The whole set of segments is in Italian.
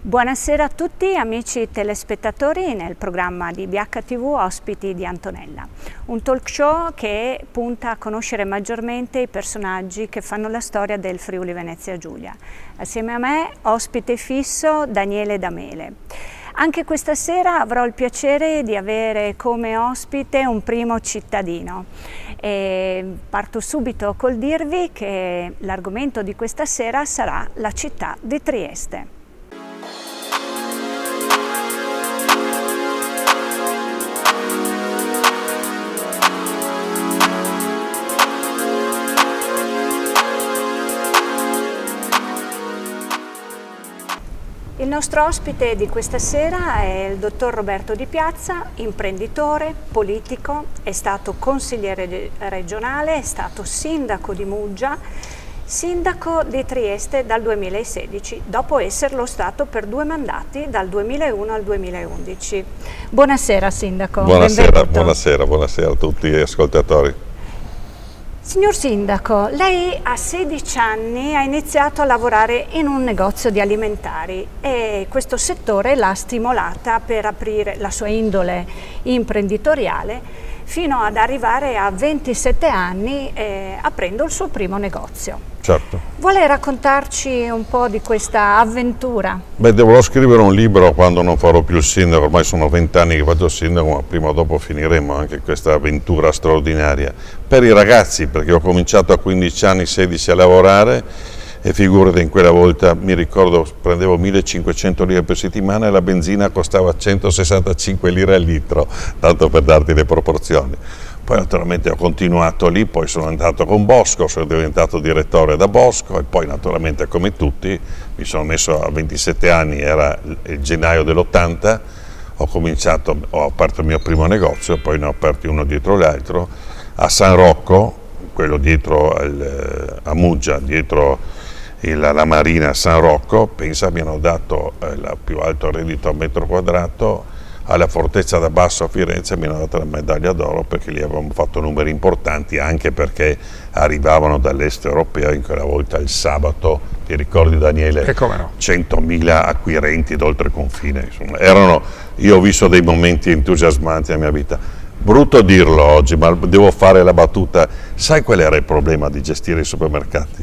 Buonasera a tutti amici telespettatori nel programma di BHTV Ospiti di Antonella, un talk show che punta a conoscere maggiormente i personaggi che fanno la storia del Friuli Venezia Giulia. Assieme a me ospite fisso Daniele D'Amele. Anche questa sera avrò il piacere di avere come ospite un primo cittadino. E parto subito col dirvi che l'argomento di questa sera sarà la città di Trieste. Il nostro ospite di questa sera è il dottor Roberto Di Piazza, imprenditore, politico, è stato consigliere regionale, è stato sindaco di Muggia, sindaco di Trieste dal 2016, dopo esserlo stato per 2 mandati dal 2001 al 2011. Buonasera sindaco. Buonasera a tutti gli ascoltatori. Signor Sindaco, lei a 16 anni ha iniziato a lavorare in un negozio di alimentari e questo settore l'ha stimolata per aprire la sua indole imprenditoriale fino ad arrivare a 27 anni aprendo il suo primo negozio. Certo. Vuole raccontarci un po' di questa avventura? Beh, dovrò scrivere un libro quando non farò più il sindaco, ormai sono 20 anni che faccio il sindaco, ma prima o dopo finiremo anche questa avventura straordinaria. Per i ragazzi, perché ho cominciato a 15 anni, 16 a lavorare e figurati, in quella volta mi ricordo prendevo 1500 lire per settimana e la benzina costava 165 lire al litro, tanto per darti le proporzioni. Poi naturalmente ho continuato lì, poi sono andato con Bosco, sono diventato direttore da Bosco e poi naturalmente come tutti mi sono messo a 27 anni, era il gennaio dell'80, ho aperto il mio primo negozio, poi ne ho aperti uno dietro l'altro, a San Rocco, quello dietro a Muggia, dietro la marina a San Rocco, pensa abbiano dato il più alto reddito a metro quadrato. Alla Fortezza da Basso a Firenze mi hanno dato la medaglia d'oro perché lì avevamo fatto numeri importanti, anche perché arrivavano dall'est europeo in quella volta il sabato, ti ricordi Daniele? E come no? 100.000 acquirenti d'oltre confine, insomma, io ho visto dei momenti entusiasmanti nella mia vita. Brutto dirlo oggi, ma devo fare la battuta. Sai qual era il problema di gestire i supermercati?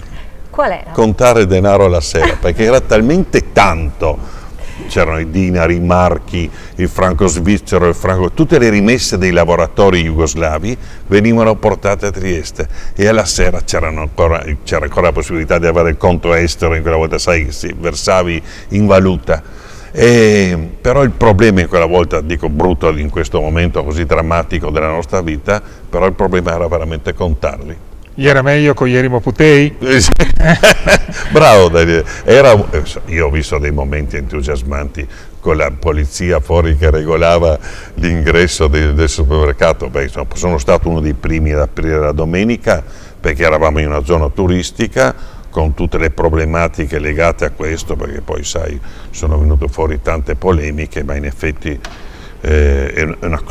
Qual era? Contare denaro alla sera, perché era talmente tanto. C'erano i dinari, i marchi, il franco svizzero, tutte le rimesse dei lavoratori jugoslavi venivano portate a Trieste e alla sera c'era ancora la possibilità di avere il conto estero, in quella volta sai che versavi in valuta. Però il problema in quella volta, dico brutto in questo momento così drammatico della nostra vita, però il problema era veramente contarli. Gli era meglio con Jerimo Putei? Bravo Daniele, io ho visto dei momenti entusiasmanti con la polizia fuori che regolava l'ingresso del supermercato. Beh, sono stato uno dei primi ad aprire la domenica perché eravamo in una zona turistica con tutte le problematiche legate a questo, perché poi sai sono venute fuori tante polemiche, ma in effetti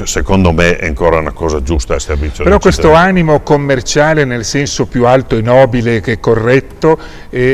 secondo me è ancora una cosa giusta al servizio. Però questo animo commerciale nel senso più alto e nobile che corretto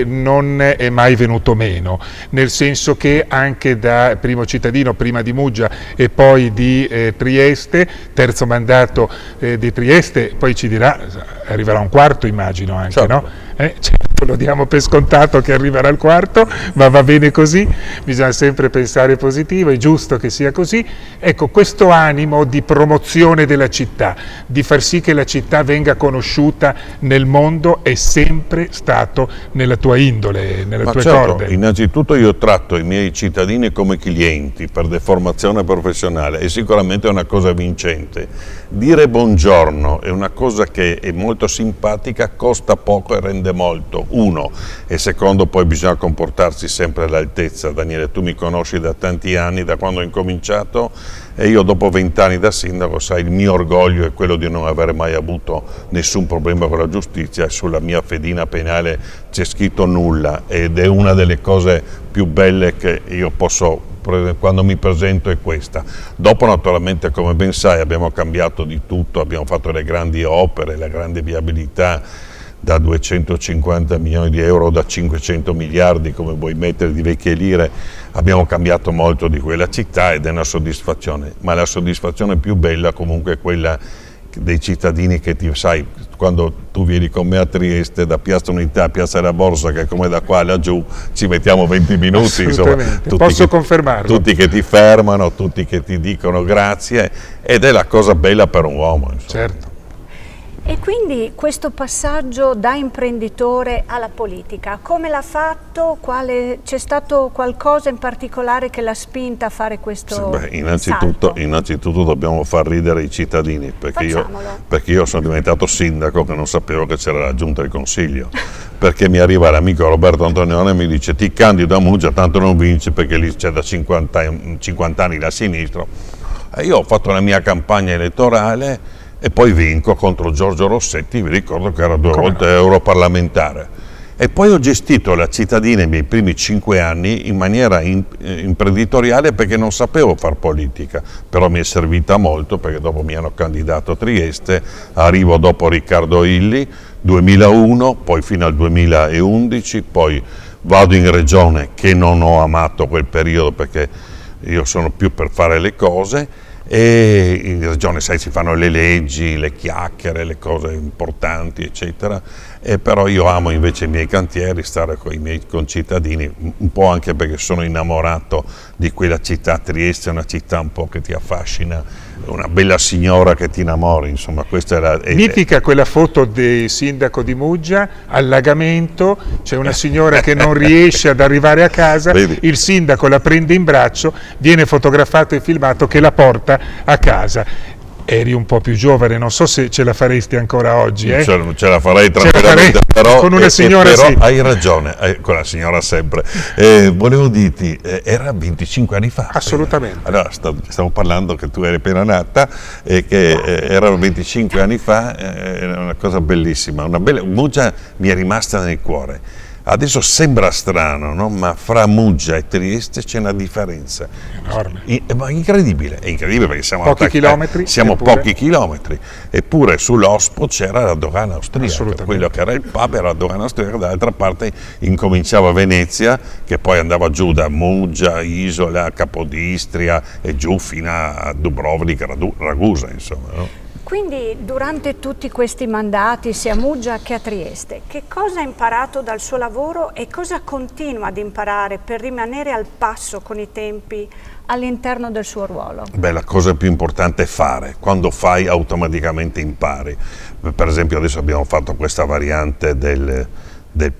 non è mai venuto meno, nel senso che anche da primo cittadino prima di Muggia e poi di Trieste, terzo mandato di Trieste, poi ci dirà, arriverà un quarto immagino anche, certo. No? Certo, lo diamo per scontato che arriverà il quarto, ma va bene così, bisogna sempre pensare positivo, è giusto che sia così. Ecco, questo animo di promozione della città, di far sì che la città venga conosciuta nel mondo, è sempre stato nella tua indole, nelle tue corde. Innanzitutto io tratto i miei cittadini come clienti per deformazione professionale, è sicuramente una cosa vincente. Dire buongiorno è una cosa che è molto simpatica, costa poco e rende molto, uno, e secondo poi bisogna comportarsi sempre all'altezza. Daniele, tu mi conosci da tanti anni, da quando ho incominciato, e io dopo 20 anni da sindaco, sai, il mio orgoglio è quello di non aver mai avuto nessun problema con la giustizia, e sulla mia fedina penale c'è scritto nulla, ed è una delle cose più belle che io posso, quando mi presento, è questa. Dopo naturalmente, come ben sai, abbiamo cambiato di tutto, abbiamo fatto le grandi opere, la grande viabilità da 250 milioni di euro, da 500 miliardi, come vuoi mettere, di vecchie lire. Abbiamo cambiato molto di quella città ed è una soddisfazione, ma la soddisfazione più bella comunque è quella dei cittadini che sai, quando tu vieni con me a Trieste da Piazza Unità a Piazza della Borsa, che è come da qua laggiù, ci mettiamo 20 minuti, insomma, posso confermarlo. Tutti che ti fermano, tutti che ti dicono grazie, ed è la cosa bella per un uomo, insomma. Certo. E quindi questo passaggio da imprenditore alla politica, come l'ha fatto? C'è stato qualcosa in particolare che l'ha spinta a fare questo salto? Innanzitutto dobbiamo far ridere i cittadini, perché io sono diventato sindaco che non sapevo che c'era la giunta del consiglio, perché mi arriva l'amico Roberto Antonioni e mi dice: ti candido a Muggia, tanto non vinci perché lì c'è da 50 anni la sinistra. E io ho fatto la mia campagna elettorale e poi vinco contro Giorgio Rossetti, vi ricordo che era 2 volte europarlamentare. E poi ho gestito la cittadina i miei primi 5 anni in maniera imprenditoriale, perché non sapevo far politica, però mi è servita molto, perché dopo mi hanno candidato a Trieste, arrivo dopo Riccardo Illy, 2001, poi fino al 2011, poi vado in regione, che non ho amato quel periodo perché io sono più per fare le cose, e in regione, sai, si fanno le leggi, le chiacchiere, le cose importanti, eccetera, e però io amo invece i miei cantieri, stare con i miei concittadini, un po' anche perché sono innamorato di quella città. Trieste è una città un po' che ti affascina, una bella signora che ti innamori, insomma, questa è mitica quella foto del sindaco di Muggia, allagamento, c'è una signora che non riesce ad arrivare a casa, vedi? Il sindaco la prende in braccio, viene fotografato e filmato che la porta a casa. Eri un po' più giovane, non so se ce la faresti ancora oggi. Ce la farei tranquillamente, però, con una signora però sì. Hai ragione, con la signora sempre. Volevo dirti, era 25 anni fa. Assolutamente. Allora, stavo parlando che tu eri appena nata e che erano 25 anni fa, era una cosa bellissima. Muggia mi è rimasta nel cuore. Adesso sembra strano, no? Ma fra Muggia e Trieste c'è una differenza enorme. Ma incredibile, è incredibile, perché siamo pochi chilometri, eppure sull'Ospo c'era la dogana austriaca, quello che era il pub era la dogana austriaca, dall'altra parte incominciava Venezia, che poi andava giù da Muggia, Isola, Capodistria e giù fino a Dubrovnik, Ragusa, insomma, no? Quindi durante tutti questi mandati, sia a Muggia che a Trieste, che cosa ha imparato dal suo lavoro e cosa continua ad imparare per rimanere al passo con i tempi all'interno del suo ruolo? Beh, la cosa più importante è fare. Quando fai automaticamente impari. Per esempio adesso abbiamo fatto questa variante del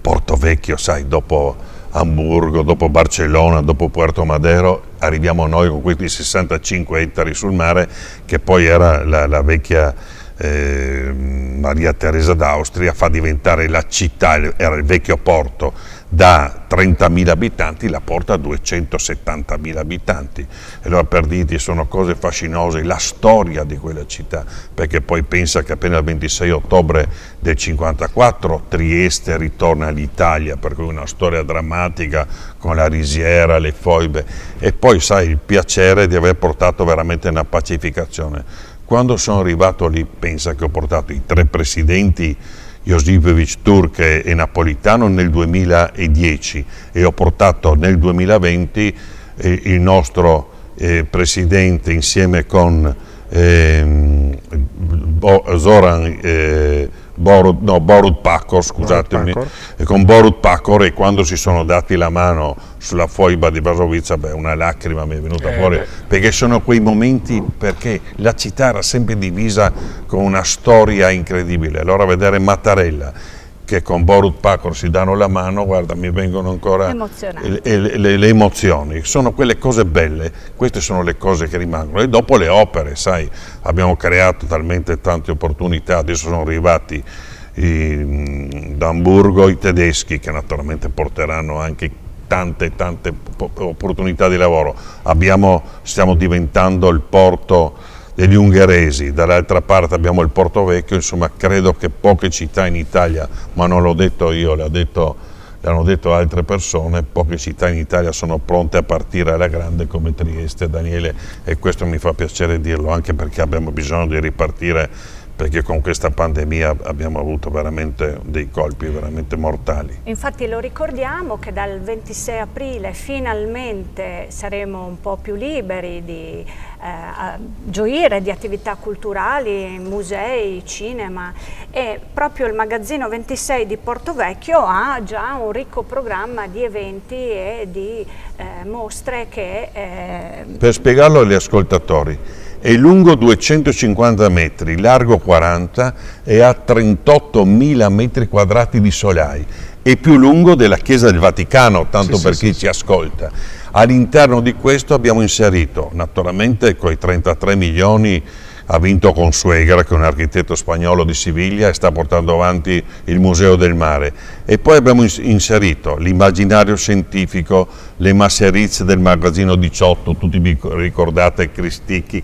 Porto Vecchio, sai, dopo Amburgo, dopo Barcellona, dopo Puerto Madero, arriviamo noi con questi 65 ettari sul mare, che poi era la vecchia Maria Teresa d'Austria, fa diventare la città, era il vecchio porto, da 30.000 abitanti la porta a 270.000 abitanti. E allora, per dirti, sono cose fascinose, la storia di quella città, perché poi pensa che appena il 26 ottobre del 54 Trieste ritorna all'Italia, per cui una storia drammatica con la risiera, le foibe, e poi sai il piacere di aver portato veramente una pacificazione. Quando sono arrivato lì, pensa che ho portato i 3 presidenti, Josipovic, Turk e Napolitano, nel 2010, e ho portato nel 2020 il nostro presidente insieme con Borut Pahor, scusatemi, con Borut Pahor, e quando si sono dati la mano sulla foiba di Vasovica, una lacrima mi è venuta fuori, perché sono quei momenti, perché la città era sempre divisa con una storia incredibile. Allora vedere Mattarella che con Borut Pahor si danno la mano, guarda, mi vengono ancora le emozioni, sono quelle cose belle, queste sono le cose che rimangono. E dopo le opere, sai, abbiamo creato talmente tante opportunità, adesso sono arrivati da Amburgo i tedeschi, che naturalmente porteranno anche tante opportunità di lavoro. Stiamo diventando il porto degli ungheresi, dall'altra parte abbiamo il Porto Vecchio, insomma credo che poche città in Italia, ma non l'ho detto io, l'hanno detto altre persone, poche città in Italia sono pronte a partire alla grande come Trieste, Daniele, e questo mi fa piacere dirlo, anche perché abbiamo bisogno di ripartire perché con questa pandemia abbiamo avuto veramente dei colpi veramente mortali. Infatti lo ricordiamo che dal 26 aprile finalmente saremo un po' più liberi di gioire di attività culturali, musei, cinema, e proprio il magazzino 26 di Portovecchio ha già un ricco programma di eventi e di mostre che... Per spiegarlo agli ascoltatori, è lungo 250 metri, largo 40 e ha 38.000 metri quadrati di solai. È più lungo della Chiesa del Vaticano, tanto per chi ci ascolta. All'interno di questo abbiamo inserito, naturalmente con i 33 milioni ha vinto Consuegra, che è un architetto spagnolo di Siviglia e sta portando avanti il Museo del Mare. E poi abbiamo inserito l'immaginario scientifico, le masserizie del magazzino 18, tutti vi ricordate Cristicchi,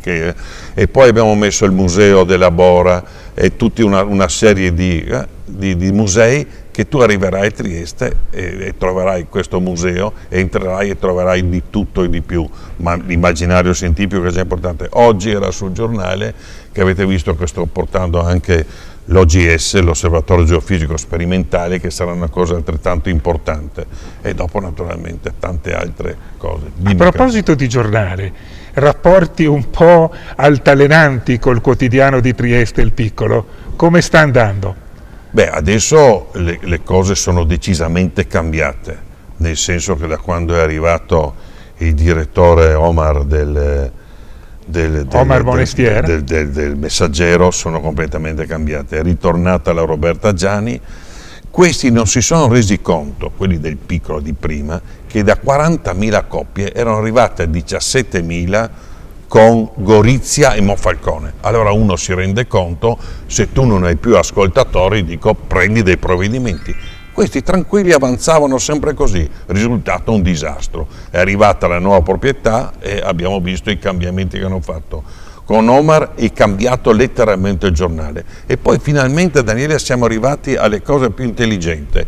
e poi abbiamo messo il Museo della Bora e tutta una serie di musei che tu arriverai a Trieste e troverai questo museo, e entrerai e troverai di tutto e di più, ma l'immaginario scientifico che è già importante. Oggi era sul giornale che avete visto che sto portando anche l'OGS, l'Osservatorio Geofisico Sperimentale, che sarà una cosa altrettanto importante, e dopo naturalmente tante altre cose. A proposito di giornale, rapporti un po' altalenanti col quotidiano di Trieste Il Piccolo, come sta andando? Beh, adesso le cose sono decisamente cambiate, nel senso che da quando è arrivato il direttore Omar del Messaggero sono completamente cambiate. È ritornata la Roberta Gianni. Questi non si sono resi conto, quelli del Piccolo di prima, che da 40.000 coppie erano arrivate a 17.000 con Gorizia e Monfalcone. Allora uno si rende conto, se tu non hai più ascoltatori, dico prendi dei provvedimenti. Questi tranquilli avanzavano sempre così, risultato un disastro. È arrivata la nuova proprietà e abbiamo visto i cambiamenti che hanno fatto. Con Omar è cambiato letteralmente il giornale. E poi finalmente, Daniele, siamo arrivati alle cose più intelligenti.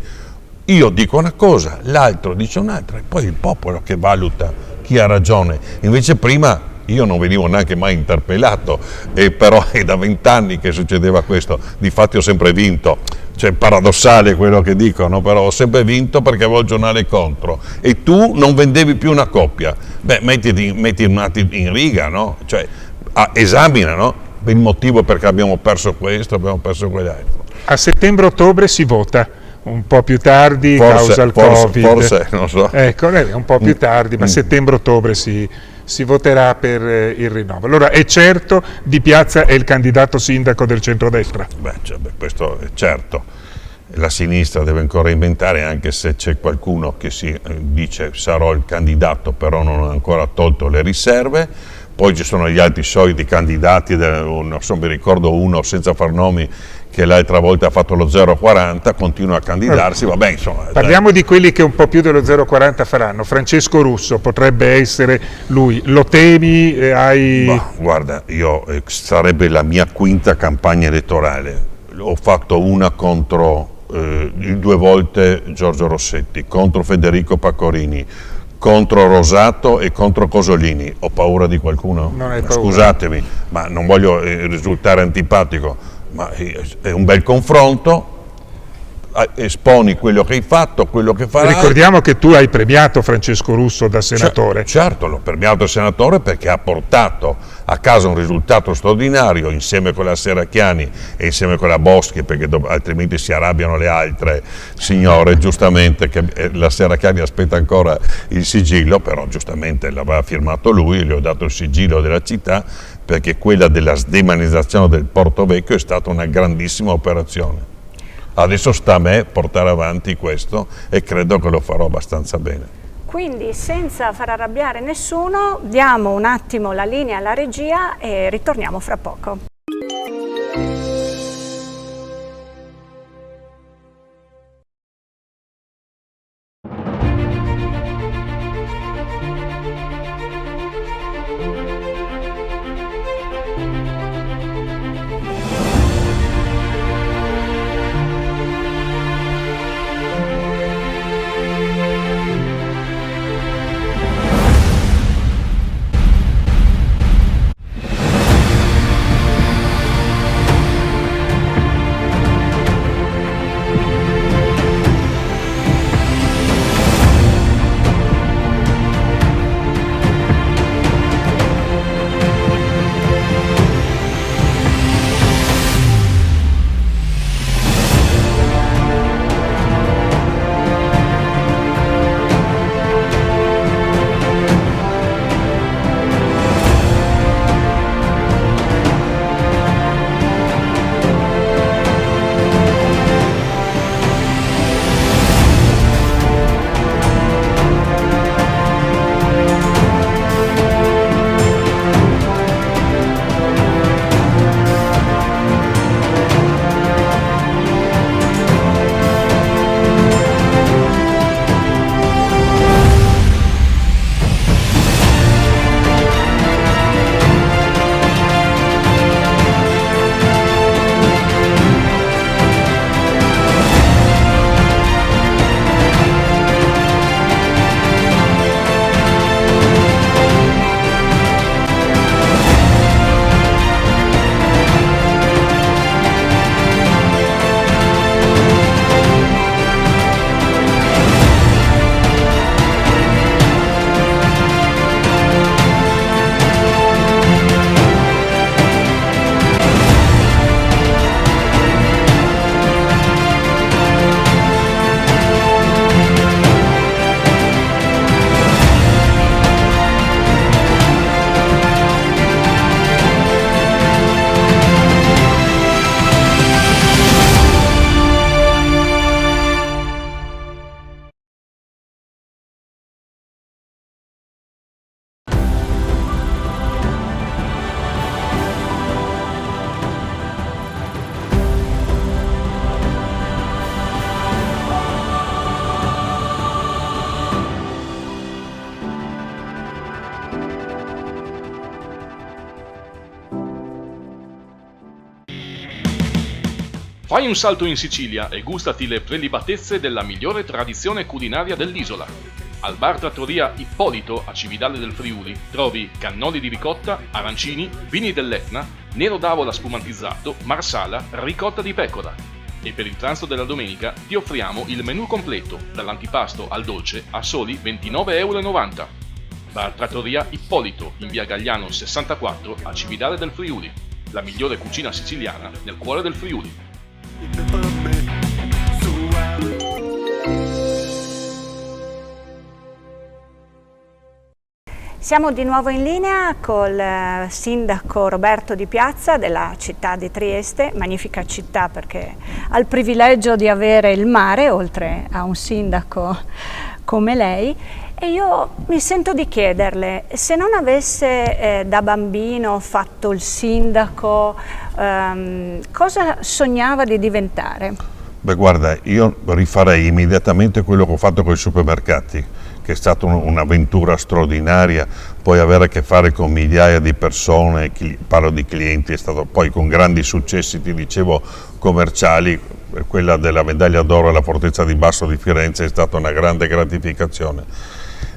Io dico una cosa, l'altro dice un'altra, e poi il popolo che valuta chi ha ragione. Invece prima io non venivo neanche mai interpellato, però è da 20 anni che succedeva questo. Difatti ho sempre vinto, cioè paradossale quello che dicono, però ho sempre vinto perché avevo il giornale contro, e tu non vendevi più una coppia. Beh, metti un attimo in riga, no? Cioè, esamina, no? Il motivo perché abbiamo perso questo, abbiamo perso quell'altro. A settembre-ottobre si vota, un po' più tardi, causa il Covid. Forse, non so. Ecco, un po' più tardi, ma settembre-ottobre si voterà per il rinnovo. Allora, è certo, Di Piazza è il candidato sindaco del centrodestra? Questo è certo. La sinistra deve ancora inventare, anche se c'è qualcuno che si dice sarò il candidato, però non ha ancora tolto le riserve. Poi ci sono gli altri soliti candidati, non so, mi ricordo uno senza far nomi, che l'altra volta ha fatto lo 0,40, continua a candidarsi, vabbè, insomma. Parliamo di quelli che un po' più dello 0,40 faranno. Francesco Russo potrebbe essere lui. Lo temi? Guarda, sarebbe la mia quinta campagna elettorale. Ho fatto una contro 2 volte Giorgio Rossetti, contro Federico Paccorini, contro Rosato e contro Cosolini. Ho paura di qualcuno? Non hai paura. Scusatemi, ma non voglio risultare antipatico, ma è un bel confronto. Esponi quello che hai fatto, quello che farai. Ricordiamo che tu hai premiato Francesco Russo da senatore. Certo, l'ho premiato da senatore perché ha portato a casa un risultato straordinario, insieme con la Serracchiani e insieme con la Boschi, perché altrimenti si arrabbiano le altre signore, giustamente, che la Serracchiani aspetta ancora il sigillo, però giustamente l'aveva firmato lui, gli ho dato il sigillo della città, perché quella della sdemanizzazione del Porto Vecchio è stata una grandissima operazione. Adesso sta a me portare avanti questo e credo che lo farò abbastanza bene. Quindi, senza far arrabbiare nessuno, diamo un attimo la linea alla regia e ritorniamo fra poco. Fai un salto in Sicilia e gustati le prelibatezze della migliore tradizione culinaria dell'isola. Al bar Trattoria Ippolito a Cividale del Friuli trovi cannoli di ricotta, arancini, vini dell'Etna, nero d'avola spumantizzato, marsala, ricotta di pecora. E per il pranzo della domenica ti offriamo il menù completo, dall'antipasto al dolce, a soli 29,90 €. Bar Trattoria Ippolito in via Gagliano 64 a Cividale del Friuli. La migliore cucina siciliana nel cuore del Friuli. Siamo di nuovo in linea col sindaco Roberto Di Piazza della città di Trieste, magnifica città perché ha il privilegio di avere il mare oltre a un sindaco come lei. E io mi sento di chiederle, se non avesse da bambino fatto il sindaco, cosa sognava di diventare? Beh, guarda, io rifarei immediatamente quello che ho fatto con i supermercati, che è stata un'avventura straordinaria, poi avere a che fare con migliaia di persone, parlo di clienti, è stato poi con grandi successi, ti dicevo, commerciali. Quella della medaglia d'oro alla Fortezza di Basso di Firenze è stata una grande gratificazione.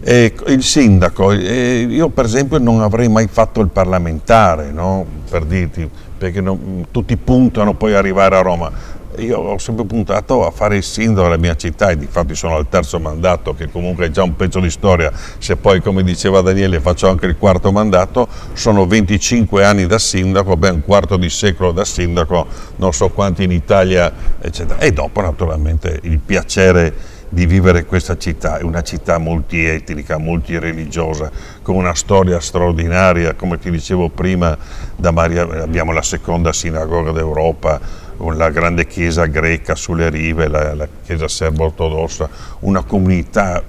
E il sindaco, io per esempio non avrei mai fatto il parlamentare, no? Per dirti, perché tutti puntano poi ad arrivare a Roma. Io ho sempre puntato a fare il sindaco della mia città e difatti sono al terzo mandato, che comunque è già un pezzo di storia. Se poi, come diceva Daniele, faccio anche il quarto mandato, sono 25 anni da sindaco, un quarto di secolo da sindaco, non so quanti in Italia, eccetera. E dopo naturalmente il piacere di vivere questa città, è una città multietnica, multireligiosa, con una storia straordinaria, come ti dicevo prima, abbiamo la seconda sinagoga d'Europa, la grande chiesa greca sulle rive, la chiesa serbo-ortodossa, una comunità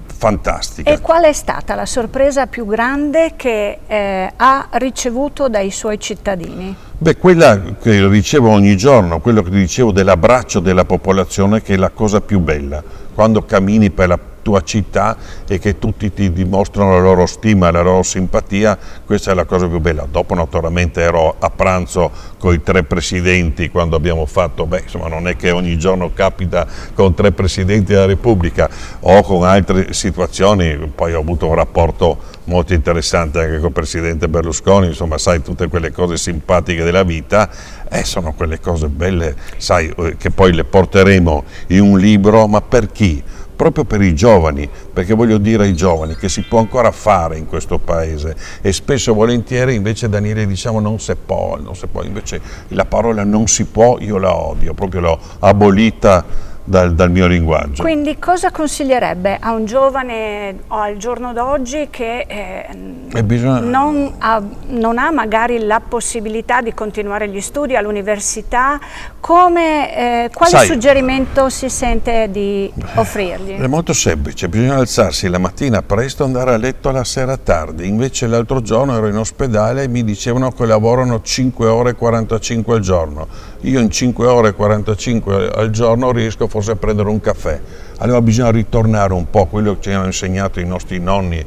fantastica. E qual è stata la sorpresa più grande che ha ricevuto dai suoi cittadini? Beh, quella che ricevo ogni giorno, quello che ti dicevo dell'abbraccio della popolazione, che è la cosa più bella, quando cammini per la tua città e che tutti ti dimostrano la loro stima, la loro simpatia, questa è la cosa più bella. Dopo naturalmente ero a pranzo con i 3 presidenti quando abbiamo fatto, insomma non è che ogni giorno capita con 3 presidenti della Repubblica o con altre situazioni, poi ho avuto un rapporto molto interessante anche col presidente Berlusconi, insomma sai, tutte quelle cose simpatiche della vita, sono quelle cose belle, sai, che poi le porteremo in un libro, ma per chi? Proprio per i giovani, perché voglio dire ai giovani che si può ancora fare in questo paese e spesso e volentieri invece Daniele diciamo non si può, invece la parola non si può io la odio, proprio l'ho abolita dal mio linguaggio. Quindi cosa consiglierebbe a un giovane al giorno d'oggi che non ha magari la possibilità di continuare gli studi all'università, quale suggerimento si sente di offrirgli? È molto semplice, bisogna alzarsi la mattina presto e andare a letto la sera tardi, invece l'altro giorno ero in ospedale e mi dicevano che lavorano 5 ore e 45 al giorno, io in 5 ore e 45 al giorno riesco forse a prendere un caffè, allora bisogna ritornare un po' a quello che ci hanno insegnato i nostri nonni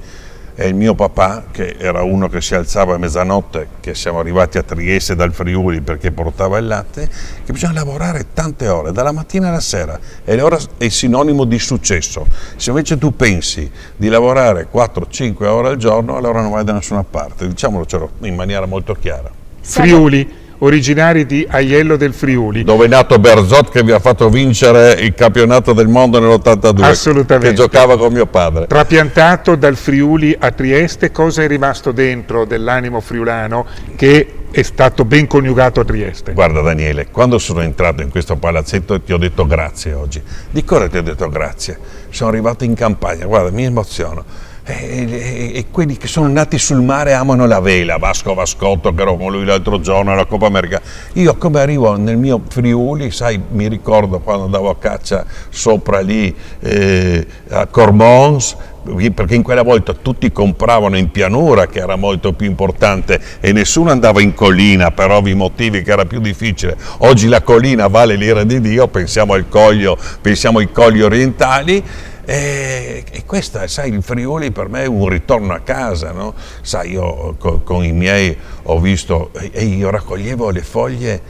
e il mio papà, che era uno che si alzava a mezzanotte, che siamo arrivati a Trieste dal Friuli perché portava il latte, che bisogna lavorare tante ore, dalla mattina alla sera, e l'ora è sinonimo di successo. Se invece tu pensi di lavorare 4-5 ore al giorno, allora non vai da nessuna parte, diciamolo in maniera molto chiara. Friuli, originari di Aiello del Friuli, dove è nato Berzot, che vi ha fatto vincere il campionato del mondo nell'82, assolutamente, che giocava con mio padre. Trapiantato dal Friuli a Trieste, cosa è rimasto dentro dell'animo friulano che è stato ben coniugato a Trieste? Guarda Daniele, quando sono entrato in questo palazzetto ti ho detto grazie oggi. Di cosa ti ho detto grazie? Sono arrivato in campagna, guarda, mi emoziono. E quelli che sono nati sul mare amano la vela, Vasco Vascotto che ero con lui l'altro giorno alla Coppa America. Io come arrivo nel mio Friuli, sai, mi ricordo quando andavo a caccia sopra lì a Cormons, perché in quella volta tutti compravano in pianura, che era molto più importante, e nessuno andava in collina per ovvi motivi, che era più difficile. Oggi la collina vale l'ira di Dio, pensiamo al Coglio, pensiamo ai colli orientali. E questa, sai, il Friuli per me è un ritorno a casa, no? Sai, io con i miei ho visto, e io raccoglievo le foglie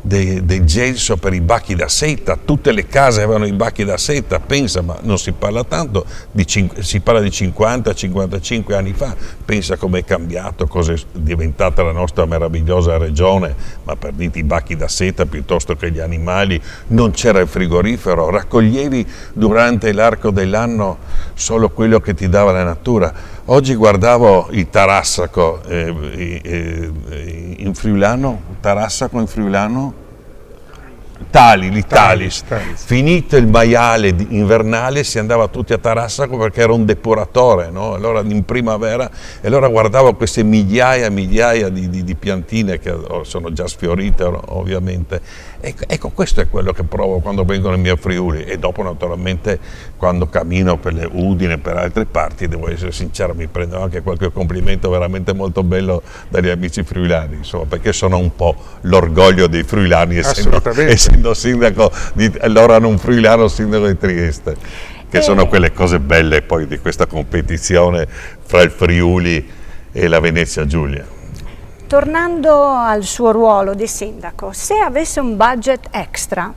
del gelso per i bacchi da seta, tutte le case avevano i bacchi da seta, pensa, ma non si parla tanto, si parla di 50-55 anni fa, pensa com'è cambiato, cosa è diventata la nostra meravigliosa regione, ma per dirti i bacchi da seta piuttosto che gli animali, non c'era il frigorifero, raccoglievi durante l'arco dell'anno solo quello che ti dava la natura. Oggi guardavo il Tarassaco in friulano, Tarassaco in friulano, Talis. Finito il maiale invernale si andava tutti a Tarassaco perché era un depuratore, no? Allora in primavera, e allora guardavo queste migliaia di piantine che sono già sfiorite ovviamente. Ecco, questo è quello che provo quando vengo nei miei Friuli, e dopo naturalmente quando cammino per le Udine, per altre parti, devo essere sincero, mi prendo anche qualche complimento veramente molto bello dagli amici friulani, insomma, perché sono un po' l'orgoglio dei friulani, essendo sindaco allora non friulano, sindaco di Trieste, che sono quelle cose belle poi di questa competizione fra il Friuli e la Venezia Giulia. Tornando al suo ruolo di sindaco, se avesse un budget extra,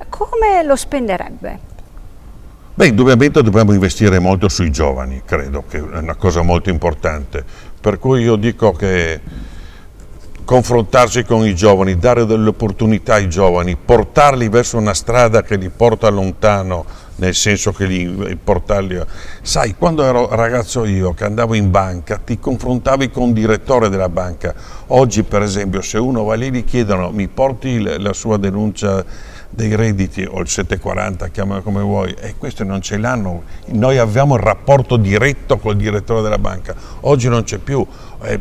come lo spenderebbe? Beh, indubbiamente dobbiamo investire molto sui giovani, credo che è una cosa molto importante, per cui io dico che confrontarsi con i giovani, dare delle opportunità ai giovani, portarli verso una strada che li porta lontano, nel senso che portarli... Sai, quando ero ragazzo io, che andavo in banca, ti confrontavi con il direttore della banca. Oggi, per esempio, se uno va lì, gli chiedono, mi porti la sua denuncia dei redditi, o il 740, chiamalo come vuoi, e questi non ce l'hanno. Noi avevamo il rapporto diretto col direttore della banca, oggi non c'è più,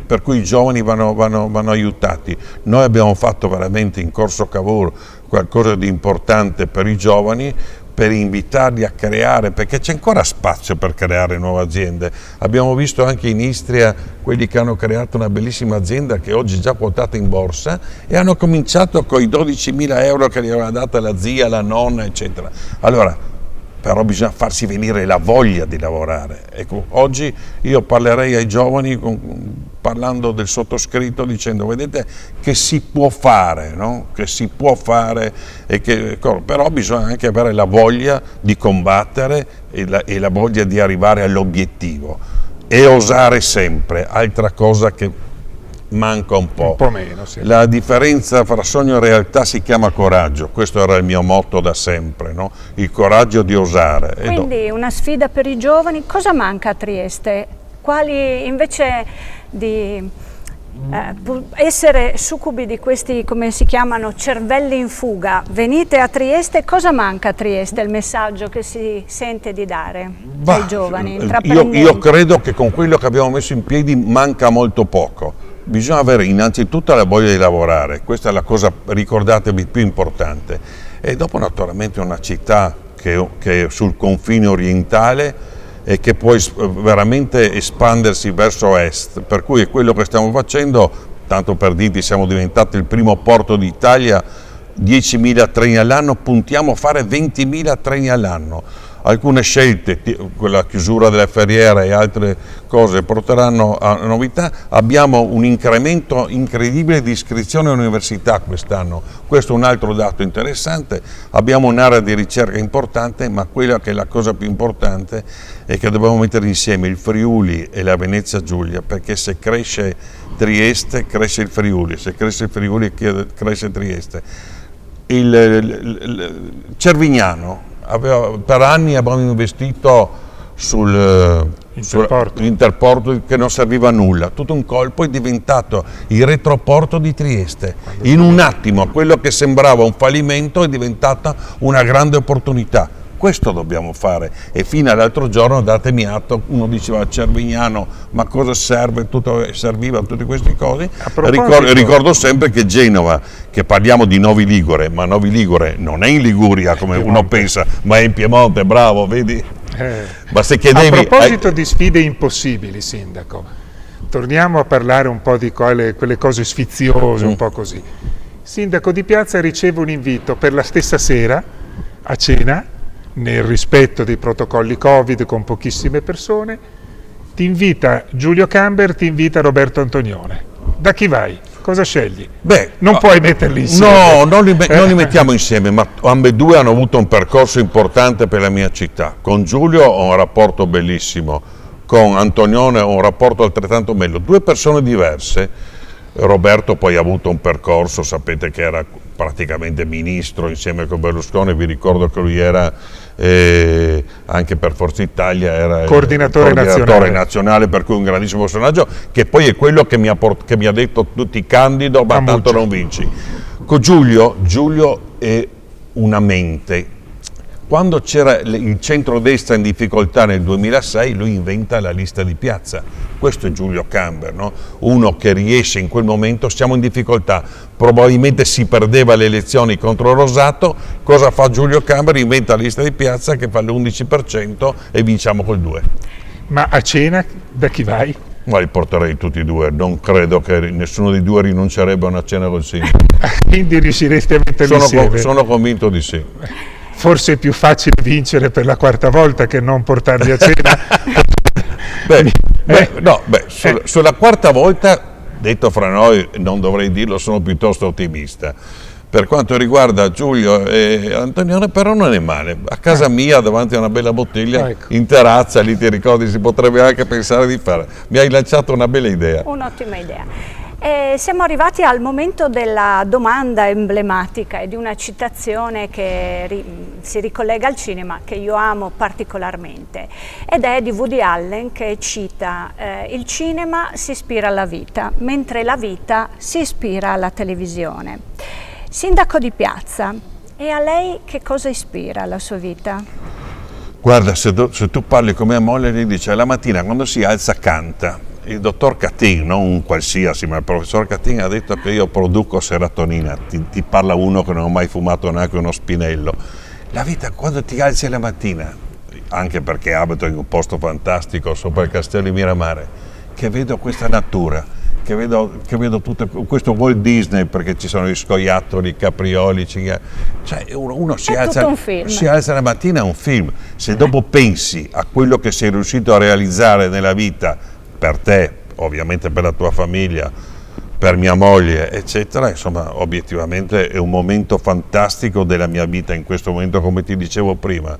per cui i giovani vanno aiutati. Noi abbiamo fatto veramente in Corso Cavour qualcosa di importante per i giovani, per invitarli a creare, perché c'è ancora spazio per creare nuove aziende. Abbiamo visto anche in Istria quelli che hanno creato una bellissima azienda che oggi è già quotata in borsa, e hanno cominciato con i 12.000 euro che gli aveva data la zia, la nonna, eccetera. Allora, però bisogna farsi venire la voglia di lavorare. Ecco, oggi io parlerei ai giovani parlando del sottoscritto, dicendo, vedete che si può fare, no? Che si può fare, però bisogna anche avere la voglia di combattere e la voglia di arrivare all'obiettivo, e osare sempre, altra cosa che manca un po'. Un po' meno, sì. La differenza fra sogno e realtà si chiama coraggio, questo era il mio motto da sempre, no? Il coraggio di osare. Quindi una sfida per i giovani. Cosa manca a Trieste? Quali, invece di essere succubi di questi, come si chiamano, cervelli in fuga, venite a Trieste, cosa manca a Trieste? Il messaggio che si sente di dare ai giovani intraprendenti? Io credo che con quello che abbiamo messo in piedi manca molto poco. Bisogna avere innanzitutto la voglia di lavorare, questa è la cosa, ricordatevi, più importante, e dopo naturalmente una città che è sul confine orientale e che può veramente espandersi verso est, per cui è quello che stiamo facendo. Tanto per dirti, siamo diventati il primo porto d'Italia, 10.000 treni all'anno, puntiamo a fare 20.000 treni all'anno. Alcune scelte, la chiusura della ferriera e altre cose, porteranno a novità. Abbiamo un incremento incredibile di iscrizioni all'università quest'anno, questo è un altro dato interessante. Abbiamo un'area di ricerca importante, ma quella che è la cosa più importante è che dobbiamo mettere insieme il Friuli e la Venezia Giulia, perché se cresce Trieste cresce il Friuli, se cresce il Friuli cresce Trieste. Il Cervignano, per anni abbiamo investito sull'interporto che non serviva a nulla, tutto un colpo è diventato il retroporto di Trieste. In un attimo quello che sembrava un fallimento è diventata una grande opportunità. Questo dobbiamo fare, e fino all'altro giorno, datemi atto, uno diceva Cervignano, ma cosa serve? Serviva tutte queste cose. Ricordo sempre che Genova, che parliamo di Novi Ligure, ma Novi Ligure non è in Liguria come uno pensa, ma è in Piemonte, bravo, vedi? Ma se chiedevi, a proposito di sfide impossibili, sindaco, torniamo a parlare un po' di quelle cose sfiziose, un po' così. Sindaco di Piazza riceve un invito per la stessa sera a cena, nel rispetto dei protocolli Covid, con pochissime persone. Ti invita Giulio Camber, ti invita Roberto Antonione. Da chi vai? Cosa scegli? Beh, Non puoi metterli insieme. No, non li mettiamo insieme, ma ambedue hanno avuto un percorso importante per la mia città. Con Giulio ho un rapporto bellissimo, con Antonione ho un rapporto altrettanto bello. Due persone diverse. Roberto poi ha avuto un percorso, sapete che era praticamente ministro insieme con Berlusconi, vi ricordo che lui era anche per Forza Italia era coordinatore nazionale, per cui un grandissimo personaggio, che poi è quello che mi ha detto tutti candido, ma tanto non vinci. Con Giulio è una mente. Quando c'era il centrodestra in difficoltà nel 2006, lui inventa la lista di piazza. Questo è Giulio Camber, no? Uno che riesce in quel momento, siamo in difficoltà, probabilmente si perdeva le elezioni contro Rosato, cosa fa Giulio Camber? Inventa la lista di piazza che fa l'11% e vinciamo col 2%. Ma a cena da chi vai? Ma li porterei tutti e due, non credo che nessuno dei due rinuncerebbe a una cena col sindaco. Quindi riusciresti a metterli insieme? Sono convinto di sì. Forse è più facile vincere per la quarta volta che non portarli a cena. Sulla quarta volta, detto fra noi, non dovrei dirlo, sono piuttosto ottimista. Per quanto riguarda Giulio e Antonione, però non è male. A casa mia, davanti a una bella bottiglia, in terrazza, lì ti ricordi, si potrebbe anche pensare di fare. Mi hai lanciato una bella idea. Un'ottima idea. Siamo arrivati al momento della domanda emblematica e di una citazione che si ricollega al cinema, che io amo particolarmente, ed è di Woody Allen, che cita il cinema si ispira alla vita, mentre la vita si ispira alla televisione. Sindaco di Piazza, e a lei che cosa ispira la sua vita? Guarda, se tu parli con mia moglie, gli dice la mattina quando si alza canta. Il dottor Cattin, non un qualsiasi, ma il professor Cattin ha detto che io produco serotonina, ti parla uno che non ha mai fumato neanche uno spinello. La vita, quando ti alzi la mattina, anche perché abito in un posto fantastico sopra il castello di Miramare, che vedo questa natura, che vedo tutto questo Walt Disney, perché ci sono gli scoiattoli, i caprioli, cioè uno si alza la mattina, è un film. Se dopo pensi a quello che sei riuscito a realizzare nella vita, per te, ovviamente per la tua famiglia, per mia moglie, eccetera, insomma, obiettivamente è un momento fantastico della mia vita in questo momento, come ti dicevo prima.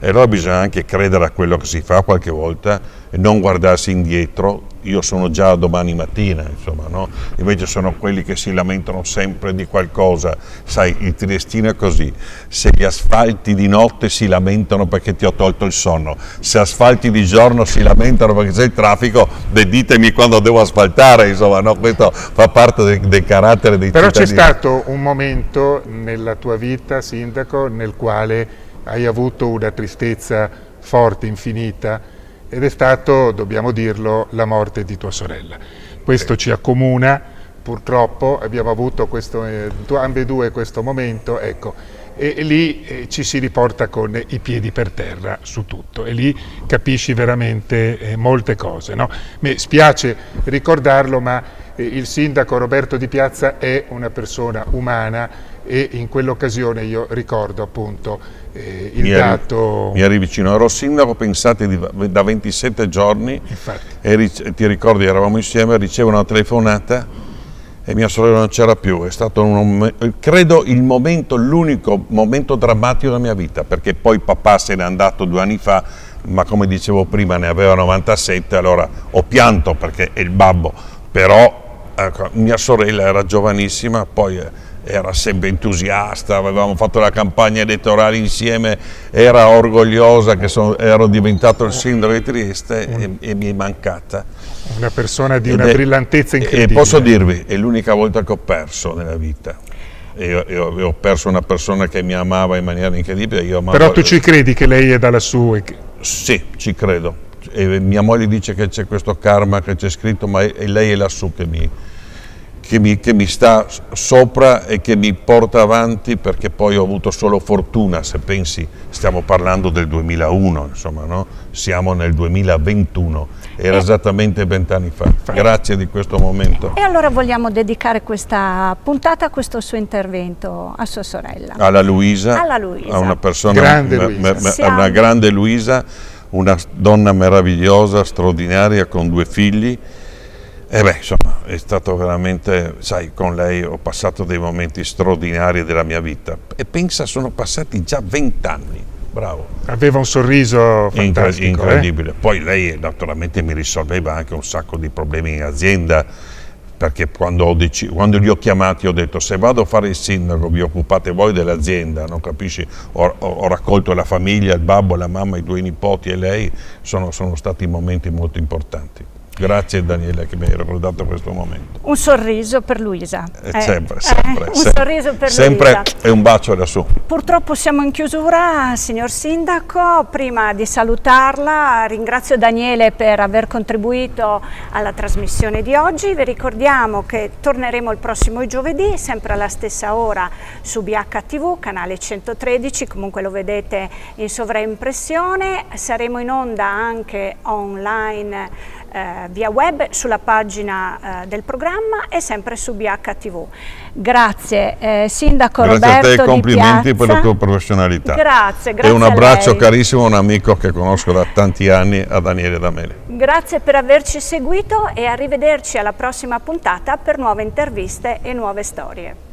E allora bisogna anche credere a quello che si fa qualche volta e non guardarsi indietro. Io sono già domani mattina, insomma, no? Invece sono quelli che si lamentano sempre di qualcosa. Sai, il triestino è così: se gli asfalti di notte si lamentano perché ti ho tolto il sonno, se asfalti di giorno si lamentano perché c'è il traffico, ditemi quando devo asfaltare, insomma, no? Questo fa parte del carattere dei cittadini. Però c'è stato un momento nella tua vita, sindaco, nel quale hai avuto una tristezza forte, infinita, ed è stato, dobbiamo dirlo, la morte di tua sorella. Questo ci accomuna, purtroppo abbiamo avuto ambedue questo momento, ecco, e lì ci si riporta con i piedi per terra su tutto, e lì capisci veramente molte cose, no? Mi spiace ricordarlo, ma il sindaco Roberto Di Piazza è una persona umana, e in quell'occasione io ricordo appunto dato... Mi eri vicino, ero sindaco, pensate, da 27 giorni. Infatti. Ti ricordi, eravamo insieme, ricevo una telefonata e mia sorella non c'era più. È stato credo l'unico momento drammatico della mia vita, perché poi papà se n'è andato 2 anni fa, ma come dicevo prima ne aveva 97, allora ho pianto perché è il babbo, però ecco, mia sorella era giovanissima, poi era sempre entusiasta, avevamo fatto la campagna elettorale insieme, era orgogliosa che ero diventato il sindaco di Trieste e mi è mancata. Una persona di una brillantezza incredibile. E posso dirvi, è l'unica volta che ho perso nella vita. E ho perso una persona che mi amava in maniera incredibile. Però tu ci credi che lei è da lassù? Sì, ci credo. E mia moglie dice che c'è questo karma che c'è scritto, ma lei è lassù che mi sta sopra e che mi porta avanti, perché poi ho avuto solo fortuna. Se pensi, stiamo parlando del 2001, insomma, no? Siamo nel 2021, era esattamente 20 anni fa. Grazie di questo momento. E allora vogliamo dedicare questa puntata a questo suo intervento a sua sorella. Alla Luisa, a una persona, una grande Luisa, una donna meravigliosa, straordinaria, con 2 figli. E beh, insomma, è stato veramente, sai, con lei ho passato dei momenti straordinari della mia vita e pensa, sono passati già 20 anni. Bravo. Aveva un sorriso fantastico. Incredibile. Poi lei naturalmente mi risolveva anche un sacco di problemi in azienda, perché quando li ho chiamati ho detto: se vado a fare il sindaco vi occupate voi dell'azienda, non capisci? Ho raccolto la famiglia, il babbo, la mamma, i 2 nipoti e lei, sono stati momenti molto importanti. Grazie Daniela che mi hai ricordato questo momento. Un sorriso per Luisa. Sempre. Sorriso per sempre Luisa. E un bacio lassù. Purtroppo siamo in chiusura, signor Sindaco. Prima di salutarla ringrazio Daniele per aver contribuito alla trasmissione di oggi. Vi ricordiamo che torneremo il prossimo giovedì, sempre alla stessa ora, su BHTV, canale 113, comunque lo vedete in sovraimpressione. Saremo in onda anche online via web sulla pagina del programma e sempre su BHTV. Grazie Sindaco Roberto Di Piazza. Grazie a te, complimenti per la tua professionalità. Grazie e un abbraccio a lei. Carissimo a un amico che conosco da tanti anni, a Daniele D'Amele. Grazie per averci seguito e arrivederci alla prossima puntata per nuove interviste e nuove storie.